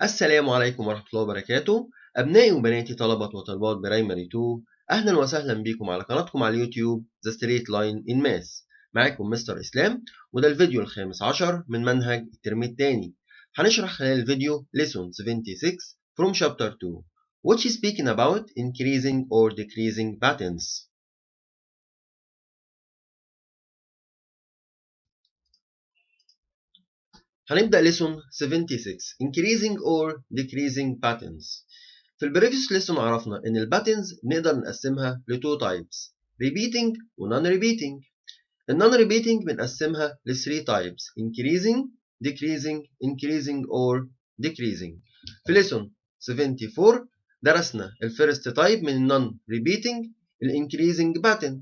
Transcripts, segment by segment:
السلام عليكم ورحمة الله وبركاته. أبنائي وبناتي طلبة وطالبات برايمري 2، أهلا وسهلا بكم على قناتكم على اليوتيوب The Straight Line in Math. معاكم مستر إسلام، وده الفيديو الخامس عشر من منهج الترم الثاني. هنشرح خلال الفيديو Lesson 76 from Chapter 2 which is speaking about increasing or decreasing patterns. هنبدأ lesson 76 increasing or decreasing patterns. في البريفيوس ليسون عرفنا ان الباترنز نقدر نقسمها لتو تايبس، repeating و non repeating. النون repeating بنقسمها ل 3 types increasing, decreasing, increasing or decreasing. في ليسون 74 درسنا الفيرست تايب من النون repeating increasing pattern.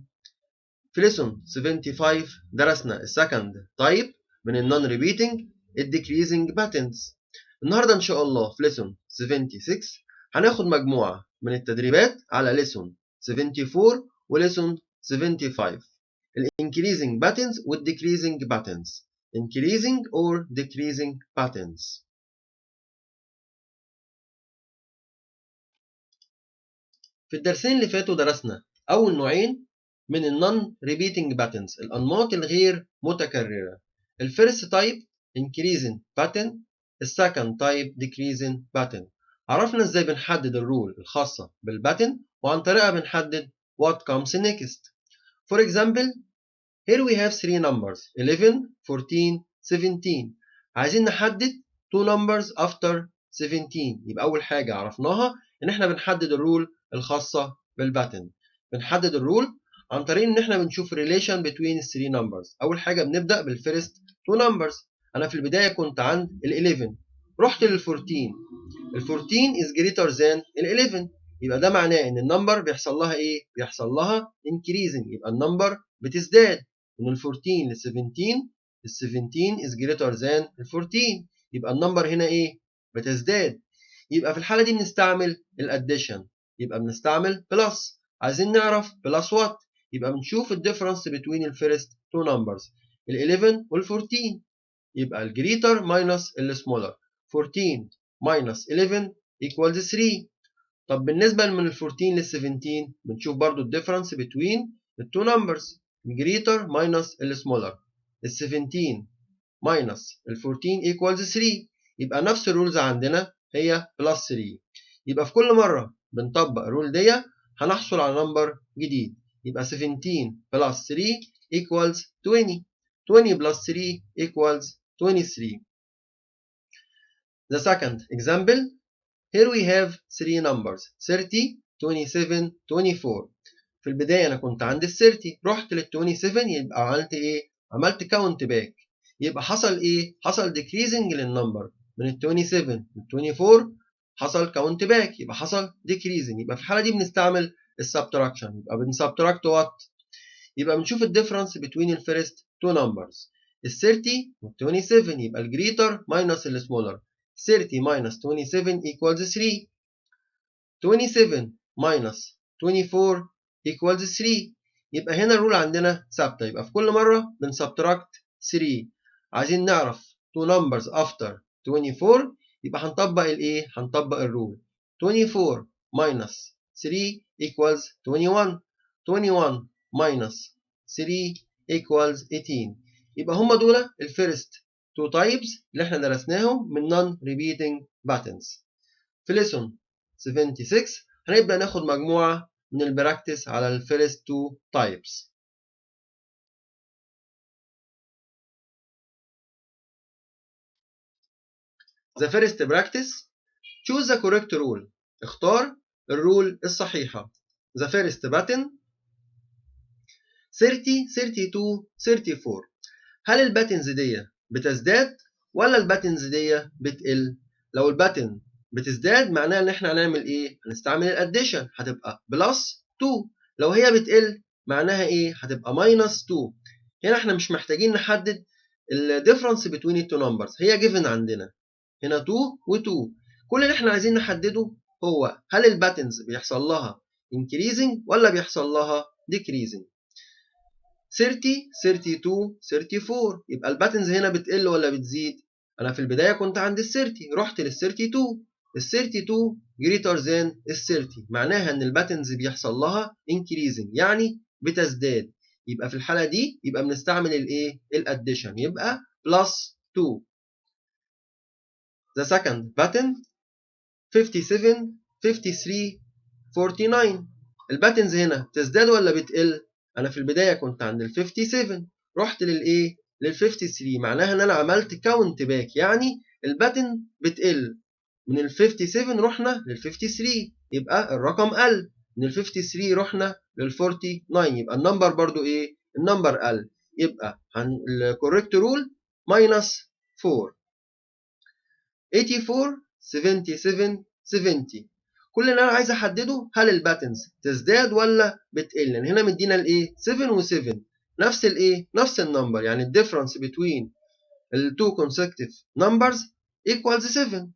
في ليسون 75 درسنا السكند تايب من النون repeating decreasing patterns. النهارده ان شاء الله في ليسون 76 هناخد مجموعة من التدريبات على lesson 74 و lesson 75 increasing patterns و decreasing patterns. increasing or decreasing patterns. في الدرسين اللي فاتوا درسنا أول نوعين من non repeating patterns، الأنماط الغير متكررة. الفيرست تايب increasing pattern، السكند تايب decreasing pattern. عرفنا ازاي بنحدد الرول الخاصة بالباتن، وعن طريقها بنحدد what comes next. For example, here we have three numbers 11, 14, 17. عايزين نحدد two numbers after 17. يبقى أول حاجة عرفناها إن إحنا بنحدد الرول الخاصة بالباتن. بنحدد الرول عن طريق إن إحنا بنشوف relation between three numbers. أول حاجة بنبدأ بالفيرست two numbers. أنا في البداية كنت عند ال 11، رحت لل 14. ال 14 is greater than ال 11، يبقى ده معناه إن النمبر بيحصل لها إيه؟ بيحصل لها increasing، يبقى النمبر بتزداد. من ال 14 لل 17 ال 17 is greater than ال 14، يبقى النمبر هنا إيه؟ بتزداد. يبقى في الحالة دي بنستعمل الاديشن، يبقى بنستعمل بلس. عايزين نعرف بلس وات، يبقى بنشوف الديفرنس بين الفيرست تو نمبرز ال 11 وال 14، يبقى الجريتر ماينس السمولر. 14 minus 11 equals 3. طب بالنسبة من ال 14 لل 17 بنشوف برضو الديفرنس between the two numbers، الجريتر minus السمولر. ال 17 minus ال 14 equals 3، يبقى نفس الرولز عندنا هي بلس 3. يبقى في كل مرة بنطبق الرول دي هنحصل على نمبر جديد، يبقى 17 plus 3 equals 20. 20 plus 3 equals 23. The second example, here we have three numbers 30, 27, 24. في البداية أنا كنت عند ال 30، رحت لل 27، يبقى عملت إيه؟ عملت كاونت باك، يبقى حصل إيه؟ حصل decreasing للنمبر من ال 27 لل 24، حصل كاونت باك، يبقى حصل decreasing. يبقى في الحالة دي بنستعمل السبتراكشن، يبقى بنسبتراكت وات؟ يبقى بنشوف الديفرنس بين الفيرست تو نمبرز ال 30 وال 27، يبقى الجريتر ماينس السمولر. 30 minus 27 equals 3. 27 minus 24 equals 3. يبقى هنا الرول عندنا ثابتة، يبقى في كل مرة بنسبتراكت 3. عايزين نعرف two numbers after 24، يبقى هنطبق الايه؟ هنطبق الرول. 24 minus 3 equals 21. 21 minus 3 equals 18. يبقى هم دول الفيرست two types اللي احنا درسناهم من non-repeating patterns. في lesson 76 هنبدأ ناخد مجموعة من البراكتس على الفيرست two types. The first practice, choose the correct rule. اختار الرول الصحيحة. The first pattern 30, 32, 34. هل الباتنز دي بتزداد ولا الباتنز دي بتقل؟ لو الباتن بتزداد معناها ان احنا هنعمل ايه؟ هنستعمل الاديشن، هتبقى بلس 2. لو هي بتقل معناها ايه؟ هتبقى ماينس 2. هنا احنا مش محتاجين نحدد الديفرنس بين التو نمبرز، هي جيفن عندنا هنا 2 و2. كل اللي احنا عايزين نحدده هو هل الباتنز بيحصل لها increasing ولا بيحصل لها decreasing. 30 32 34، يبقى الباتنز هنا بتقل ولا بتزيد؟ أنا في البداية كنت عند ال 30 رحت لل 32. ال 32 greater than ال 30 معناها إن الباتنز بيحصل لها increasing يعني بتزداد. يبقى في الحالة دي يبقى بنستعمل الإيه؟ الأديشن يبقى plus 2. The second pattern 57 53 49. الباتنز هنا تزداد ولا بتقل؟ أنا في البداية كنت عند ال 57 رحت للإيه؟ لل 53 معناها إن أنا عملت كاونت باك يعني الباتن بتقل. من ال 57 رحنا لل 53 يبقى الرقم قل. من ال 53 رحنا لل 49 يبقى النمبر برضو إيه؟ النمبر قل. يبقى الكوريكت رول minus 4. 84 77 70. كل اللي انا عايز احدده هل الباتنز تزداد ولا بتقل، لان هنا مدينا الايه 7 و7 نفس الايه نفس النمبر، يعني الديفرنس بين ال two consecutive numbers equals 7.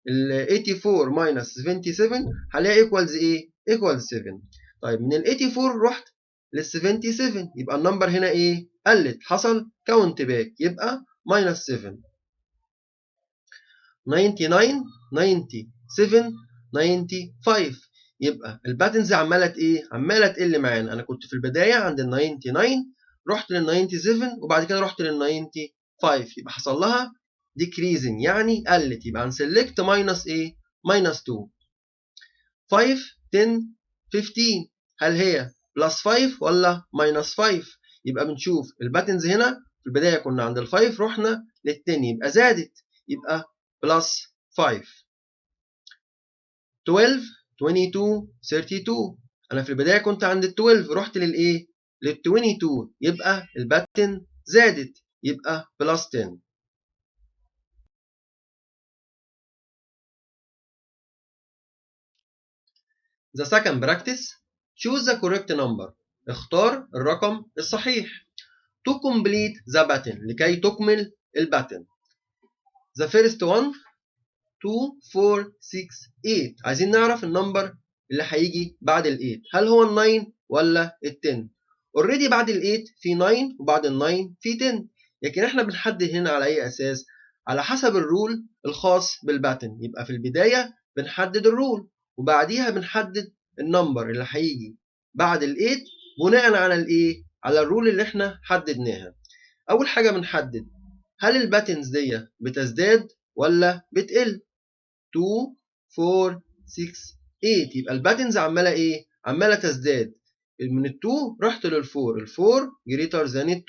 ال 84 minus 77 هلاقي equals ايه equals 7. طيب من ال 84 رحت لل 77 يبقى النمبر هنا ايه قلت، حصل كاونت باك يبقى minus 7. 99 97 95 يبقى الباتنز عماله ايه عماله تقل معانا. انا كنت في البدايه عند ال 99 رحت لل 97 وبعد كده رحت لل 95 يبقى حصل لها decreasing يعني قلت. يبقى هنسلكت ماينس ايه ماينس 2. 5 10 15 هل هي بلس 5 ولا ماينس 5؟ يبقى بنشوف الباتنز هنا في البدايه كنا عند ال 5 رحنا لل 10 يبقى زادت يبقى بلس 5. 12 22 32 انا في البدايه كنت عند ال 12 رحت للايه لل 22 يبقى الباتن زادت يبقى بلس 10. The second practice choose the correct number. اختار الرقم الصحيح. To complete the pattern لكي تكمل الباتن. The first one 2 4 6 8 عايزين نعرف النمبر اللي هيجي بعد ال 8 هل هو ال 9 ولا ال 10. اوريدي بعد ال 8 في 9 وبعد ال 9 في 10 لكن احنا بنحدد هنا على اي اساس؟ على حسب الرول الخاص بالباتن. يبقى في البدايه بنحدد الرول وبعديها بنحدد النمبر اللي هيجي بعد ال 8 بناء على الايه على الرول اللي احنا حددناها. اول حاجه بنحدد هل الباتنز دي بتزداد ولا بتقل. 2 4 6 8 يبقى الباتنز عماله ايه عماله تزداد. من ال 2 رحت لل 4 ال 4 greater than ال 2.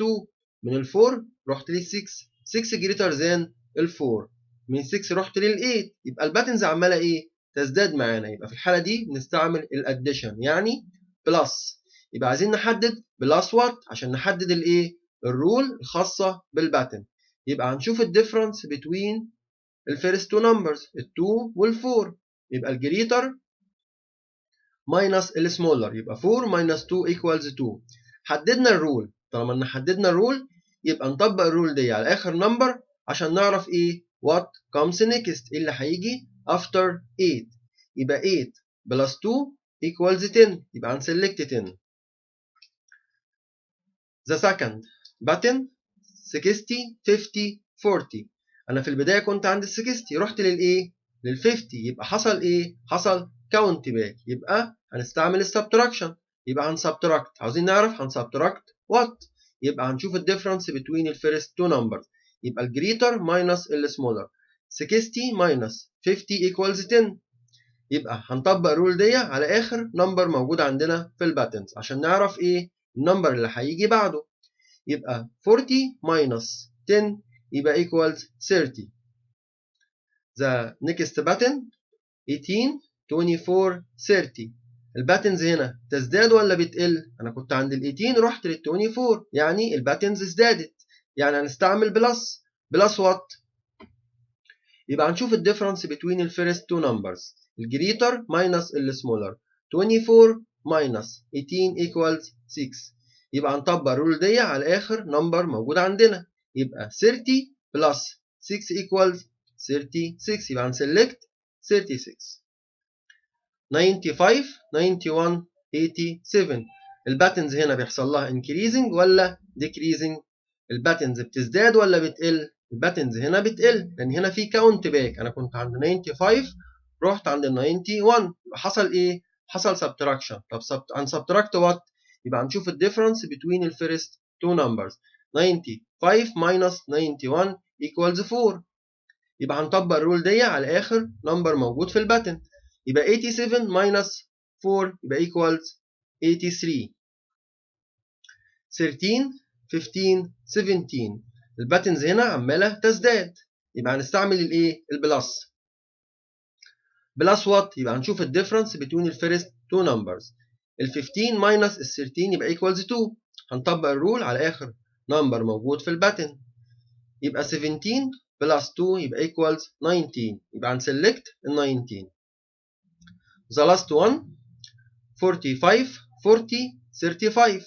من ال 4 رحت لل 6 6 greater than ال 4. من 6 رحت لل 8 يبقى الباتنز عماله ايه تزداد معانا. يبقى في الحاله دي بنستعمل الاديشن يعني بلس. يبقى عايزين نحدد بلس وات عشان نحدد الايه الرول الخاصه بالباتن. يبقى هنشوف الديفرنس بين الفيرست تو نمبرز ال 2 وال 4 يبقى الجريتر ماينس السمولر يبقى 4 ماينس 2 ايكوالز 2. حددنا الرول. طالما ان حددنا الرول يبقى نطبق الرول دي على اخر نمبر عشان نعرف ايه what comes next ايه اللي هيجي after 8. يبقى 8 بلس 2 equals 10 يبقى هنسلكت 10. The second button 60 50 40 انا في البدايه كنت عند ال 60 رحت للايه لل 50 يبقى حصل ايه حصل كاونت باك يبقى هنستعمل السبتراكشن. يبقى هنسبتراكت عاوزين نعرف هنسبتراكت وات. يبقى هنشوف الديفرنس بين الفيرست تو نمبرز يبقى الجريتر ماينس السمولر 60 ماينس 50 ايكوالز 10. يبقى هنطبق الرول دي على اخر نمبر موجود عندنا في الباتنز عشان نعرف ايه النمبر اللي هيجي بعده. يبقى 40 minus 10 يبقى equals 30. The next button 18 24 30 الباتنز هنا تزداد ولا بتقل؟ أنا كنت عند ال 18 رحت لل 24 يعني الباتنز ازدادت يعني هنستعمل بلس. بلس وات؟ يبقى هنشوف الديفرنس بين الفيرست تو نمبرز الجريتر ماينس السمولر 24 minus 18 equals 6. يبقى هنطبق الرول دي على اخر نمبر موجود عندنا يبقى 30 بلس 6 equals 36 يبقى هنسلكت 36. 95 91 87 الباتنز هنا بيحصل لها increasing ولا decreasing؟ الباتنز بتزداد ولا بتقل؟ الباتنز هنا بتقل لان هنا في كاونت باك. انا كنت عند 95 رحت عند ال 91 يبقى حصل ايه؟ حصل سبتراكشن. طب عن سبتراكت وات؟ يبقى هنشوف الديفرنس بين الفيرست تو نمبرز. 95 minus 91 equals 4. يبقى هنطبق الرول دي على اخر نمبر موجود في الباتن. يبقى 87 minus 4 يبقى equals 83. 13 15 17 الباتنز هنا عماله تزداد، يبقى هنستعمل الايه؟ البلس. بلس وات؟ يبقى هنشوف الديفرنس بين الفيرست تو نمبرز. ال 15 ماينس ال 13 يبقى ايكوالز 2. هنطبق الرول على اخر نمبر موجود في الباتن. يبقى 17 بلس 2 يبقى ايكوالز 19. يبقى هنسلكت ال 19. The last one 45 40 35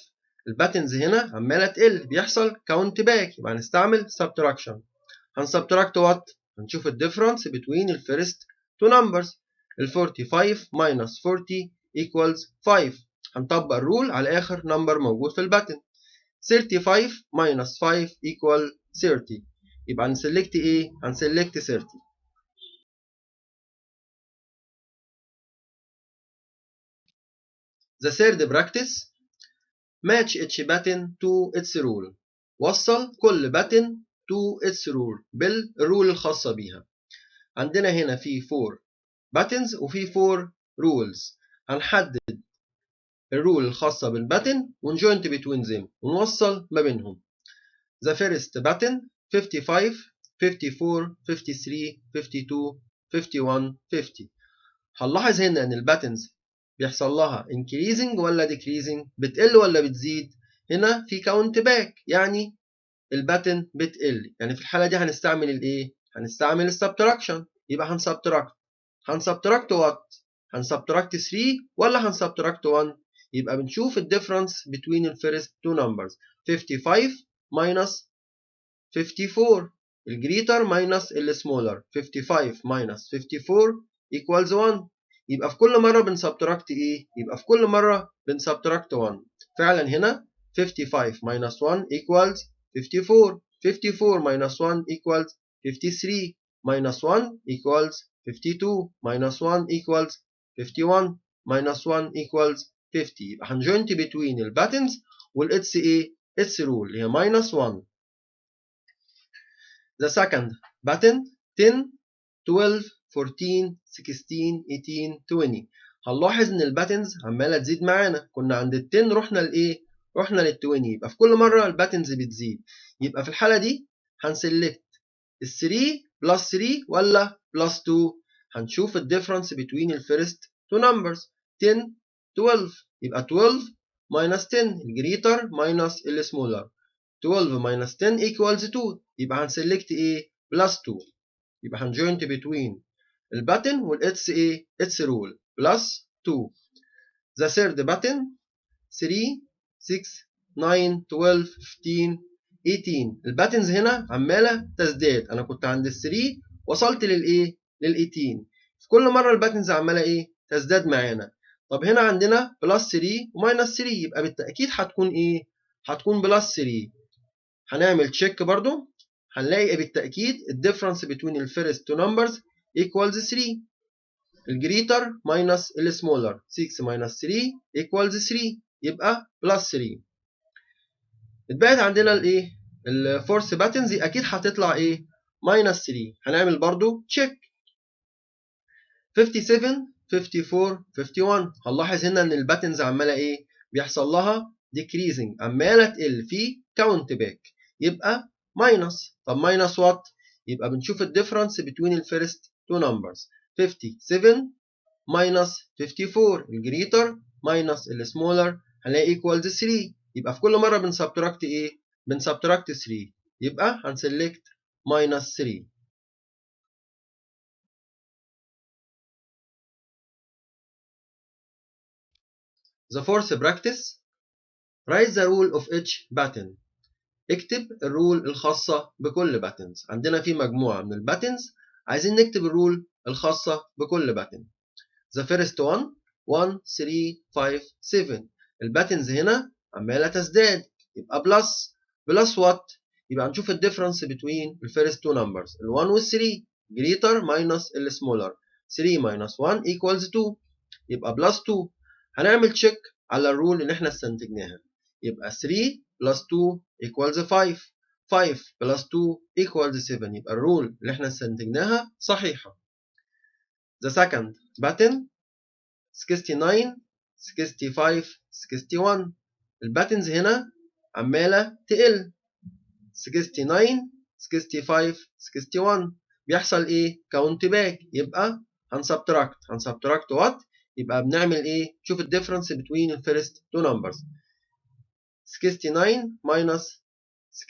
الباتنز هنا عماله تقل، بيحصل كاونت باك، يبقى هنستعمل subtraction. هنسبتراكت وات؟ هنشوف الديفرنس بين الفيرست تو نمبرز. ال 45 minus 40 equals 5. هنطبق الرول على اخر نمبر موجود في الباتن. 35 minus 5 equal 30. يبقى هنسلكت ايه؟ هنسلكت 30. The third practice match each button to its rule. وصل كل button to its rule بالرول الخاصة بيها. عندنا هنا في 4 buttons وفي 4 rules. هنحدد الرول الخاصة بالباتن ونجوينت between them ونوصل ما بينهم. The first button 55 54 53 52 51 50. هنلاحظ هنا ان الباتنز بيحصل لها increasing ولا decreasing؟ بتقل ولا بتزيد؟ هنا في count back يعني الباتن بتقل، يعني في الحالة دي هنستعمل الايه؟ هنستعمل السبتراكشن. يبقى هنسبتراكت وات؟ هنسبتراكت 3 ولا هنسبتراكت 1؟ يبقى بنشوف الديفرنس بين الفيرست تو نمبرز. 55 minus 54 الجريتر minus السمولر. 55 minus 54 equals 1. يبقى في كل مرة بنسبتراكت ايه؟ يبقى في كل مرة بنسبتراكت 1. فعلا هنا 55 minus 1 equals 54. 54 minus 1 equals 53 minus 1 equals 52 minus 1 equals 51 minus 1 equals 50. يبقى هنجوينت between الباتنز والاتس ايه؟ اتس رول اللي هي minus 1. The second button 10 12 14 16 18 20. هنلاحظ ان الباتنز عماله تزيد معانا. كنا عند ال 10 رحنا لايه؟ رحنا لل 20. يبقى في كل مره الباتنز بتزيد. يبقى في الحاله دي هنسلكت ال 3 بلس 3 ولا بلس 2؟ هنشوف الديفرنس بين الفيرست تو نمبرز. 10 12 يبقى 12 minus 10 الجريتر minus السمولر. 12 minus 10 equals 2. يبقى هنسلكت ايه؟ بلس 2. يبقى هنجوينت between الباتن والاتس ايه؟ اتس رول بلس 2. The third button 3 6 9 12 15 18 الباتنز هنا عماله تزداد. انا كنت عند ال 3 وصلت للايه؟ لل 18. في كل مره الباتنز عماله ايه؟ تزداد معانا. طب هنا عندنا بلس 3 وماينس 3 يبقى بالتاكيد هتكون ايه؟ هتكون بلس 3. هنعمل تشيك برضو، هنلاقي بالتأكيد الديفرنس بين الفيرست تو نمبرز equals 3. الجريتر minus السمولر. 6 minus 3 equals 3 يبقى plus 3. اتبقت عندنا الايه؟ الفورس باتنز اكيد هتطلع ايه؟ minus 3. هنعمل برضو تشيك. 57 54 51 هنلاحظ هنا ان الباتنز عماله ايه؟ بيحصل لها decreasing عماله تقل في كاونت باك. يبقى ماينس. طب ماينس وات؟ يبقى بنشوف الديفرنس بين الفيرست تو نمبرز. 57 ماينس 54 الجريتر ماينس السمولر هنلاقي ايكوالز 3. يبقى في كل مره بنسبتراكت ايه؟ بنسبتراكت 3. يبقى هنسلكت ماينس 3. The fourth practice write the rule of each button. اكتب الرول الخاصة بكل باتنز. عندنا في مجموعة من الباتنز عايزين نكتب الرول الخاصة بكل باتن. The first one 1 3 5 7 الباتنز هنا عمالة تزداد يبقى بلس. بلس وات؟ يبقى هنشوف الديفرنس between the first two numbers ال 1 وال 3 greater minus ال smaller 3 minus 1 equals 2 يبقى plus 2 هنعمل تشيك على الرول اللي احنا استنتجناها يبقى 3 plus 2 equals 5 5 plus 2 equals 7 يبقى الرول اللي احنا استنتجناها صحيحة. The second pattern 69 65 61 الباتنز هنا عمالة تقل 69 65 61 بيحصل ايه؟ كاونت باك يبقى هنسبتراكت وات؟ يبقى بنعمل ايه؟ شوف الديفرنس between the first two numbers 69 minus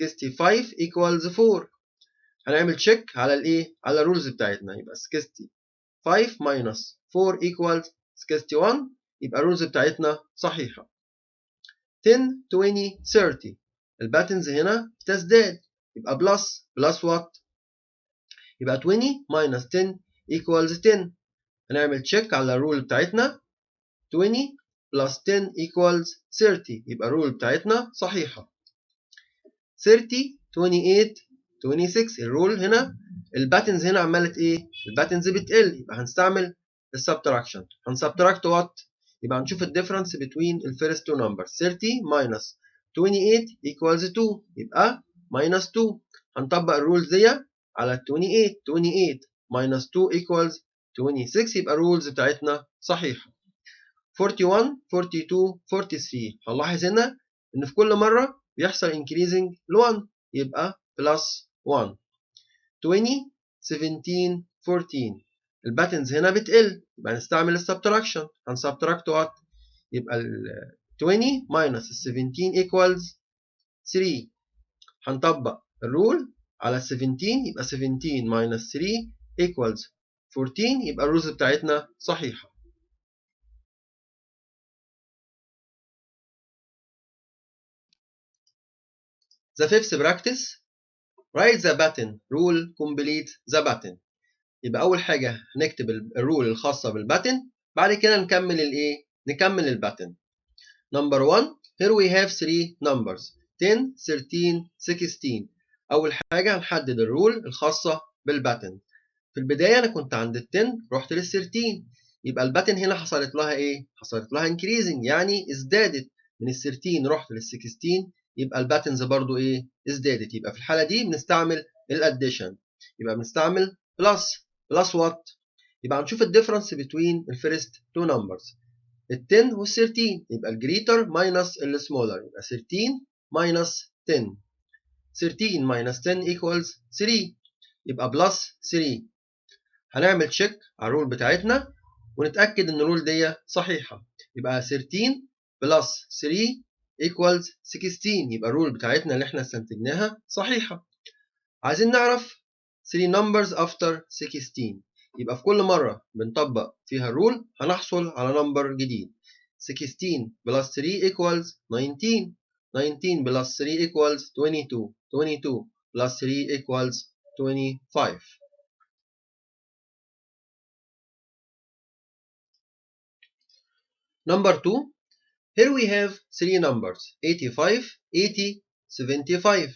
65 equals 4 هنعمل تشيك على الايه؟ على الرولز بتاعتنا يبقى 65 minus 4 equals 61 يبقى الرولز بتاعتنا صحيحة. 10 20 30 الباتنز هنا بتزداد يبقى بلس وات؟ يبقى 20 minus 10 equals 10 هنعمل تشيك على الرول بتاعتنا 20 plus 10 equals 30 يبقى الرول بتاعتنا صحيحة. 30 28 26 الرول هنا الباتنز هنا عمالة ايه؟ الباتنز بتقل يبقى هنستعمل السبتراكشن هنسبتراكت وات؟ يبقى هنشوف الديفرنس between the first two numbers 30 minus 28 equals 2 يبقى minus 2 هنطبق الرولز دي على 28 minus 2 equals 26 يبقى الرولز بتاعتنا صحيحة. 41 42 43 هنلاحظ هنا ان في كل مرة بيحصل increasing ل 1 يبقى plus 1 20 17 14 الباتنز هنا بتقل يبقى هنستعمل السبتراكشن هنسبتراكت وات؟ يبقى ال 20 minus ال 17 equals 3 هنطبق الرول على ال 17 يبقى 17 minus 3 equals 14 يبقى الرولز بتاعتنا صحيحة. The fifth practice write the pattern rule complete the pattern يبقى أول حاجة هنكتب الرول الخاصة بالباتن بعد كده نكمل الإيه؟ نكمل الباتن. Number 1 here we have 3 numbers 10 13 16 أول حاجة هنحدد الرول الخاصة بالباتن. في البداية أنا كنت عند ال 10 رحت لل 13 يبقى الباتن هنا حصلت لها إيه؟ حصلت لها increasing يعني ازدادت من ال 13 رحت لل 16 يبقى الباتنز برضو إيه؟ ازدادت يبقى في الحالة دي بنستعمل الاديشن يبقى بنستعمل plus what؟ يبقى هنشوف الديفرنس between the first two numbers ال 10 وال 13 يبقى الجريتر minus ال smaller يبقى 13 minus 10 13 minus 10 equals 3 يبقى plus 3 هنعمل تشيك على الرول بتاعتنا ونتأكد ان الرول دي صحيحة يبقى 13 plus 3 equals 16 يبقى الرول بتاعتنا اللي احنا استنتجناها صحيحة. عايزين نعرف 3 numbers after 16 يبقى في كل مرة بنطبق فيها الرول هنحصل على نمبر جديد 16 plus 3 equals 19 19 plus 3 equals 22 22 plus 3 equals 25. Number 2 here we have 3 numbers 85 80 75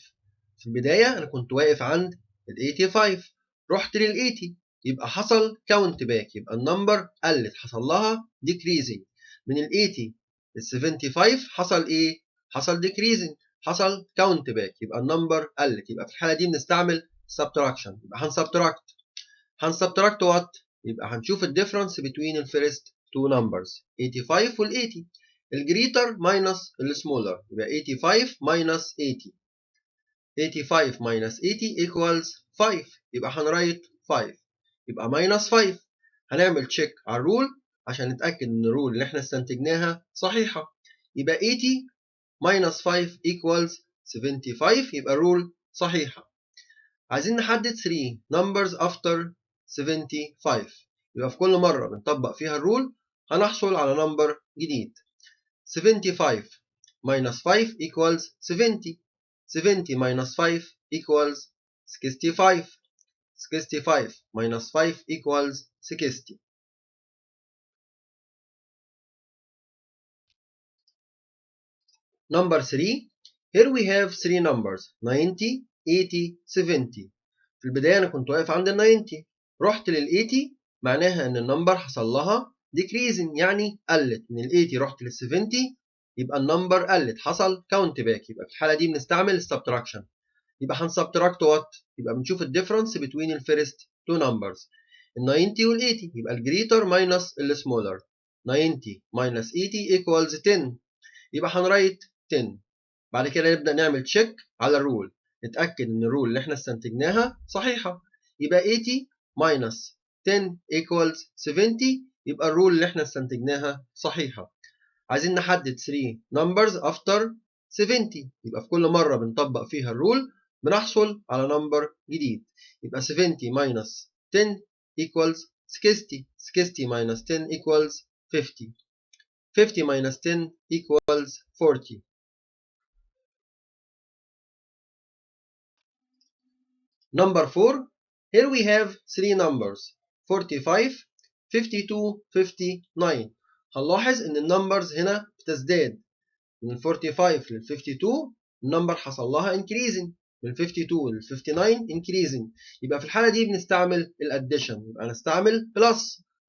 في البداية أنا كنت واقف عند ال 85 رحت لل 80 يبقى حصل كاونت باك يبقى النمبر قلت حصل لها decreasing من ال 80 لل 75 حصل إيه؟ حصل decreasing حصل كاونت باك يبقى النمبر قلت يبقى في الحالة دي بنستعمل subtraction يبقى هنسبتراكت وات؟ يبقى هنشوف الديفرنس between the first two numbers 85 وال 80 الجريتر minus السمولر يبقى 85 minus 80 85 minus 80 equals 5 يبقى هنرايت 5 يبقى minus 5 هنعمل تشيك على الرول عشان نتأكد ان الرول اللي احنا استنتجناها صحيحة يبقى 80 minus 5 equals 75 يبقى الرول صحيحة. عايزين نحدد 3 numbers after 75 يبقى في كل مرة بنطبق فيها الرول هنحصل على نمبر جديد 75 minus 5 equals 70 70 minus 5 equals 65 65 minus 5 equals 60. Number 3 here we have 3 numbers 90 80 70. في البداية أنا كنت واقف عند ال 90، رحت لل 80 معناها إن النمبر حصل لها decreasing، يعني قلت من ال 80 رحت لل 70 يبقى النمبر قلت، حصل count back. يبقى في الحالة دي بنستعمل subtraction. يبقى هنسبتراكت وات؟ يبقى بنشوف الديفرنس بين الفيرست تو نمبرز، ال 90 وال 80. يبقى الجريتر ماينس السمولر. 90 minus 80 equals 10. يبقى هنرايت 10. بعد كده نبدأ نعمل تشيك على الرول، نتأكد إن الرول اللي احنا استنتجناها صحيحة. يبقى 80 minus 10 equals 70. يبقى الرول اللي احنا استنتجناها صحيحة. عايزين نحدد 3 numbers after 70. يبقى في كل مرة بنطبق فيها الرول بنحصل على نمبر جديد. يبقى 70 minus 10 equals 60. 60 minus 10 equals 50. 50 minus 10 equals 40. Number 4. Here we have 3 numbers 45 52 59. هنلاحظ ان النمبرز هنا بتزداد من 45 لل 52. النمبر حصل لها increasing من 52 لل 59 increasing. يبقى في الحالة دي بنستعمل الاديشن. يبقى هنستعمل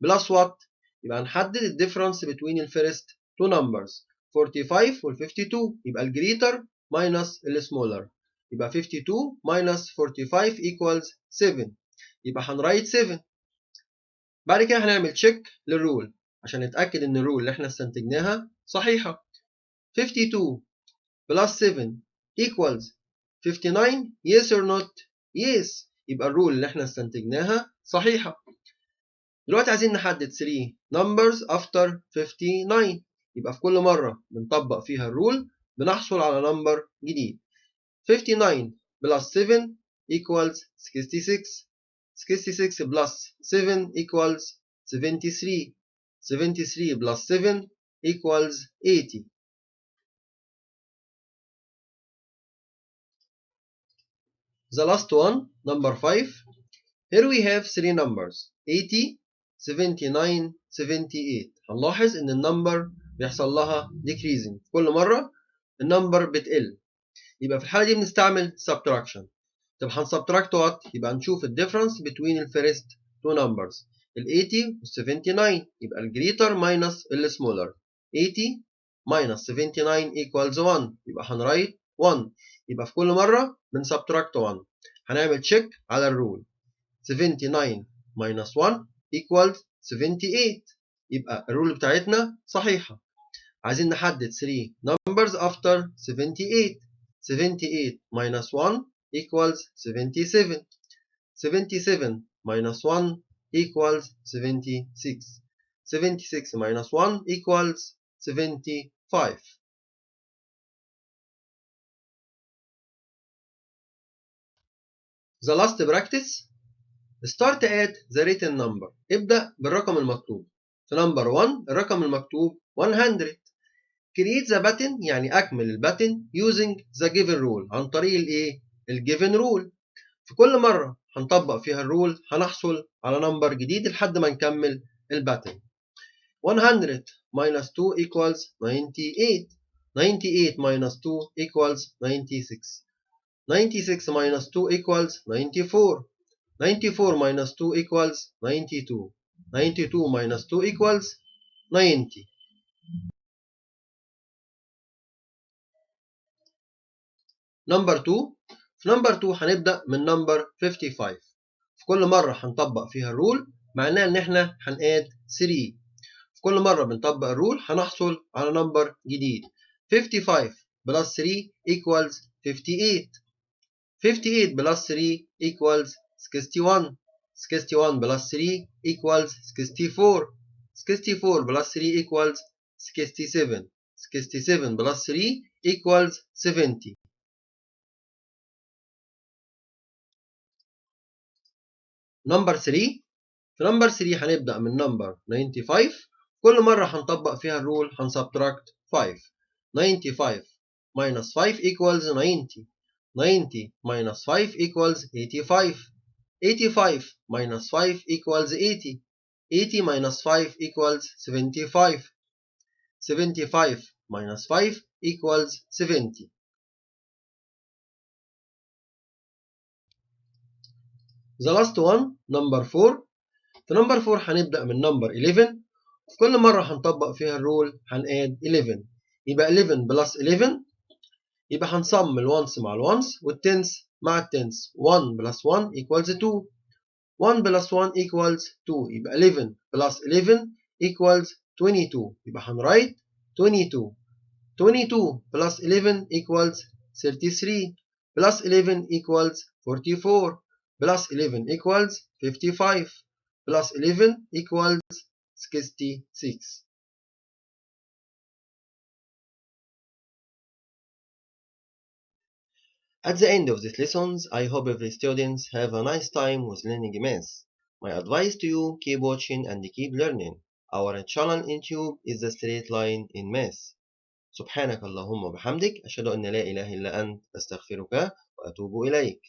بلس وات؟ يبقى هنحدد الديفرنس بين الفيرست تو نمبرز 45 وال 52. يبقى الجريتر ماينس السمولر. يبقى 52 minus 45 equals 7. يبقى هنرايت 7. بعد كده هنعمل تشيك للرول عشان نتأكد ان الرول اللي احنا استنتجناها صحيحة. 52 plus 7 equals 59. Yes or not? Yes. يبقى الرول اللي احنا استنتجناها صحيحة. دلوقتي عايزين نحدد 3 numbers after 59. يبقى في كل مرة بنطبق فيها الرول بنحصل على نمبر جديد. 59 plus 7 equals 66. 66 plus 7 equals 73. 73 plus 7 equals 80. The last one, number 5. Here we have 3 numbers 80 79 78. هنلاحظ ان النمبر بيحصل لها decreasing. كل مرة النمبر بتقل. يبقى في الحالة دي بنستعمل subtraction. طب هنسبتراكت وات؟ يبقى نشوف الديفرنس بين الفيرست تو نمبرز ال 80 وال 79. يبقى الجريتر ماينس السمولر. 80 minus 79 equals 1. يبقى هنرايت 1. يبقى في كل مرة بنسبتراكت 1. هنعمل تشيك على الرول. 79 minus 1 equals 78. يبقى الرول بتاعتنا صحيحة. عايزين نحدد 3 numbers after 78. 78 minus 1 equals 77. 77 minus 1 equals 76. 76 minus 1 equals 75. The last practice. Start at the written number. ابدأ بالرقم المطلوب. في number 1 الرقم المكتوب 100. Create the button يعني أكمل الباتن using the given rule عن طريق الإيه؟ given rule. في كل مرة هنطبق فيها الرول هنحصل على نمبر جديد لحد ما نكمل الباتن. 100 minus 2 equals 98. 98 minus 2 equals 96. 96 minus 2 equals 94. 94 minus 2 equals 92. 92 minus 2 equals 90. نمبر 2. في نمبر 2 هنبدأ من نمبر 55. في كل مرة هنطبق فيها الرول معناه ان احنا هنقاد 3. في كل مرة بنطبق الرول هنحصل على نمبر جديد. 55 plus 3 equals 58. 58 plus 3 equals 61. 61 plus 3 equals 64. 64 plus 3 equals 67. 67 plus 3 equals 70. نمبر 3. في نمبر 3 هنبدأ من نمبر 95. كل مرة هنطبق فيها الرول هنسبتراكت 5. 95 minus 5 equals 90. 90 minus 5 equals 85. 85 minus 5 equals 80. 80 minus 5 equals 75. 75 minus 5 equals 70. The last one number 4. في number 4 هنبدأ من number 11. في كل مرة هنطبق فيها الرول هنقاد 11. يبقى 11 plus 11. يبقى هنصم الونس مع الونس والتنس مع التنس. 1 plus 1 equals 2. 1 plus 1 equals 2. يبقى 11 plus 11 equals 22. يبقى هنرايت 22. 22 plus 11 equals 33. plus 11 equals 44. plus 11 equals 55. plus 11 equals 66. At the end of these lessons, I hope every students have a nice time with learning math. My advice to you, keep watching and keep learning. Our channel in YouTube is the straight line in math. سبحانك اللهم وبحمدك أشهد أن لا إله إلا أنت أستغفرك وأتوب إليك.